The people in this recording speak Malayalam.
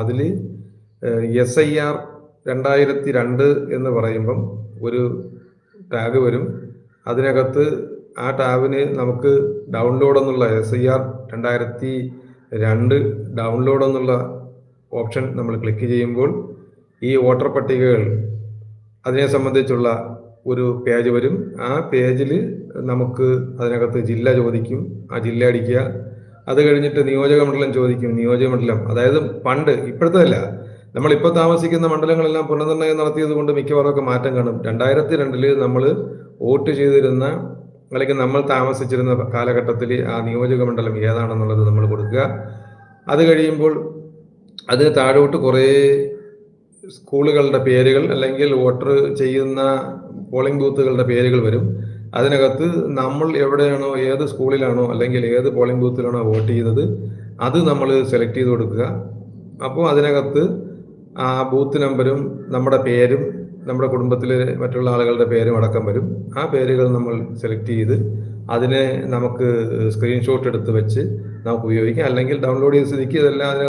അതിൽ SIR 2002 എന്ന് പറയുമ്പം ഒരു ടാഗ് വരും. അതിനകത്ത് ആ ടാബിന് നമുക്ക് ഡൗൺലോഡ് എന്നുള്ള SIR 2002 ഡൗൺലോഡ് എന്നുള്ള ഓപ്ഷൻ നമ്മൾ ക്ലിക്ക് ചെയ്യുമ്പോൾ ഈ വോട്ടർ പട്ടികകൾ അതിനെ സംബന്ധിച്ചുള്ള ഒരു പേജ് വരും. ആ പേജിൽ നമുക്ക് അതിനകത്ത് ജില്ല ചോദിക്കും, ആ ജില്ല അടിക്കുക. അത് കഴിഞ്ഞിട്ട് നിയോജക മണ്ഡലം ചോദിക്കും, നിയോജക മണ്ഡലം. അതായത് പണ്ട്, ഇപ്പോഴത്തെ നമ്മളിപ്പോൾ താമസിക്കുന്ന മണ്ഡലങ്ങളെല്ലാം പുനർനിർണ്ണയം നടത്തിയത് കൊണ്ട് മിക്കവാറൊക്കെ മാറ്റം കാണും. 2002 നമ്മൾ വോട്ട് ചെയ്തിരുന്ന അല്ലെങ്കിൽ നമ്മൾ താമസിച്ചിരുന്ന കാലഘട്ടത്തിൽ ആ നിയോജക മണ്ഡലം ഏതാണെന്നുള്ളത് നമ്മൾ കൊടുക്കുക. അത് കഴിയുമ്പോൾ അതിന് താഴോട്ട് കുറേ സ്കൂളുകളുടെ പേരുകൾ അല്ലെങ്കിൽ വോട്ടർ ചെയ്യുന്ന പോളിംഗ് ബൂത്തുകളുടെ പേരുകൾ വരും. അതിനകത്ത് നമ്മൾ എവിടെയാണോ, ഏത് സ്കൂളിലാണോ അല്ലെങ്കിൽ ഏത് പോളിംഗ് ബൂത്തിലാണോ വോട്ട് ചെയ്തത് അത് നമ്മൾ സെലക്ട് ചെയ്ത് കൊടുക്കുക. അപ്പോൾ അതിനകത്ത് ആ ബൂത്ത് നമ്പരും നമ്മുടെ പേരും നമ്മുടെ കുടുംബത്തിലെ മറ്റുള്ള ആളുകളുടെ പേരും അടക്കം വരും. ആ പേരുകൾ നമ്മൾ സെലക്ട് ചെയ്ത് അതിനെ നമുക്ക് സ്ക്രീൻഷോട്ട് എടുത്ത് വെച്ച് നമുക്ക് ഉപയോഗിക്കാം. അല്ലെങ്കിൽ ഡൗൺലോഡ് ചെയ്ത് സ്ഥിതിക്ക് ഇതെല്ലാം